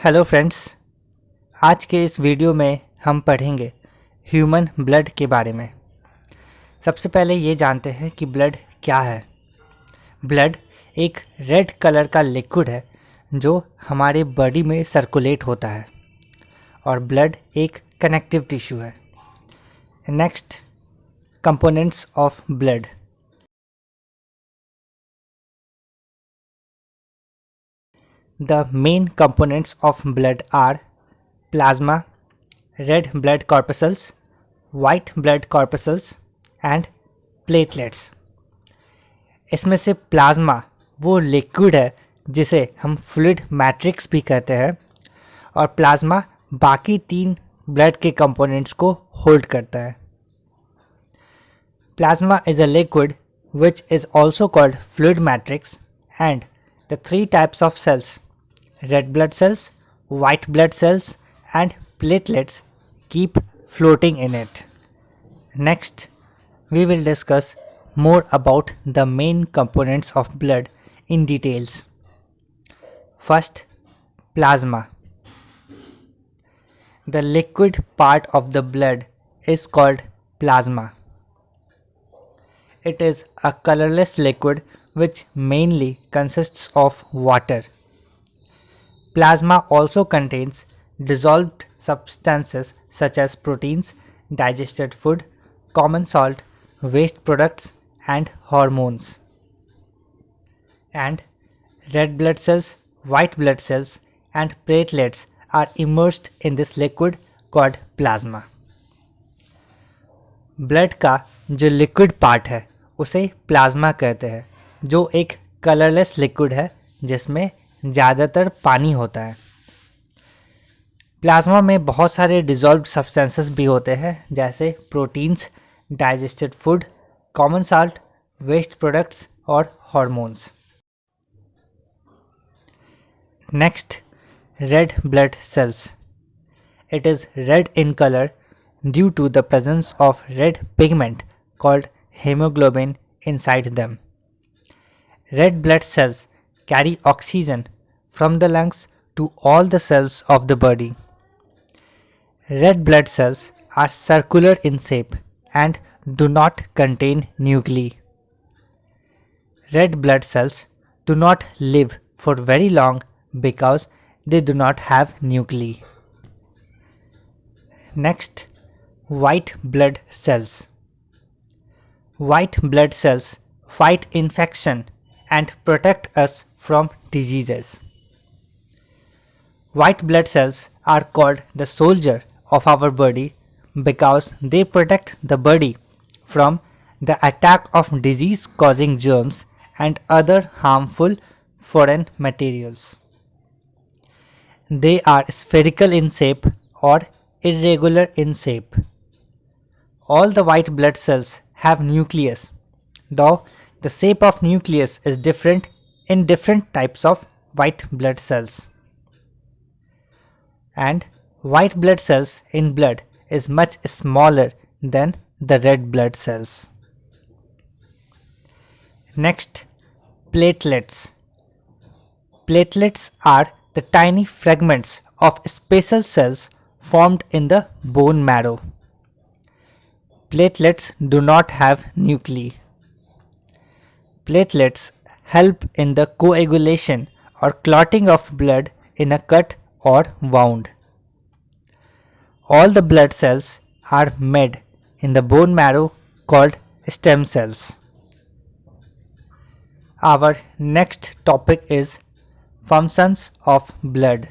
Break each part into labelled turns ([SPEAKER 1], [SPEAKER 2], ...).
[SPEAKER 1] Hello friends, आज के इस वीडियो में हम पढ़ेंगे ह्यूमन ब्लड के बारे में। सबसे पहले ये जानते हैं कि ब्लड क्या है। ब्लड एक रेड कलर का लिक्विड है जो हमारे बॉडी में सर्कुलेट होता है और ब्लड एक कनेक्टिव टिश्यू है। Next, components of blood. The main components of blood are plasma, red blood corpuscles, white blood corpuscles and platelets। इसमें से प्लाज्मा वो लिक्विड है जिसे हम फ्लूइड मैट्रिक्स भी कहते हैं और प्लाज्मा बाकी तीन ब्लड के कंपोनेंट्स को होल्ड करता है। Plasma is a liquid which is also called fluid matrix, and the three types of cells, red blood cells, white blood cells and platelets, keep floating in it. Next, we will discuss more about the main components of blood in details. First, plasma. The liquid part of the blood is called plasma. It is a colorless liquid which mainly consists of water. Plasma also contains dissolved substances such as proteins, digested food, common salt, waste products and hormones. And red blood cells, white blood cells and platelets are immersed in this liquid called plasma. Blood का जो liquid part है उसे plasma कहते हैं, जो एक colourless liquid है जिसमें ज़्यादातर पानी होता है। प्लाज्मा में बहुत सारे डिज़ोल्व्ड सब्सटेंसेस भी होते हैं जैसे proteins, digested food, common salt, waste products और hormones. Next, red blood cells. It is red in colour due to the presence of red pigment called hemoglobin inside them. Red blood cells carry oxygen from the lungs to all the cells of the body. Red blood cells are circular in shape and do not contain nuclei. Red blood cells do not live for very long because they do not have nuclei. Next, white blood cells. White blood cells fight infection and protect us from diseases. White blood cells are called the soldier of our body because they protect the body from the attack of disease causing germs and other harmful foreign materials. They are spherical in shape or irregular in shape. All the white blood cells have nucleus, though the shape of nucleus is different in different types of white blood cells. And white blood cells in blood is much smaller than the red blood cells. Next, platelets. Platelets are the tiny fragments of special cells formed in the bone marrow. Platelets do not have nuclei. Platelets help in the coagulation or clotting of blood in a cut or wound. All the blood cells are made in the bone marrow called stem cells. Our next topic is functions of blood.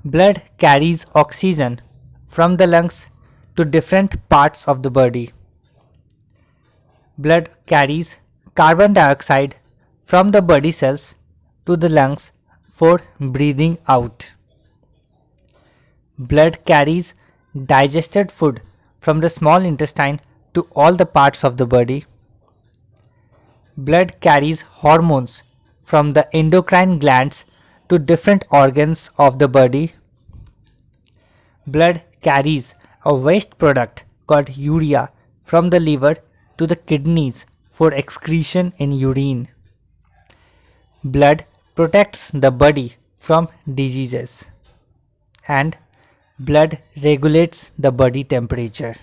[SPEAKER 1] Blood carries oxygen from the lungs to different parts of the body. Blood carries carbon dioxide from the body cells to the lungs for breathing out. Blood carries digested food from the small intestine to all the parts of the body. Blood carries hormones from the endocrine glands to different organs of the body. Blood carries a waste product called urea from the liver to the kidneys for excretion in urine. Blood protects the body from diseases, and blood regulates the body temperature.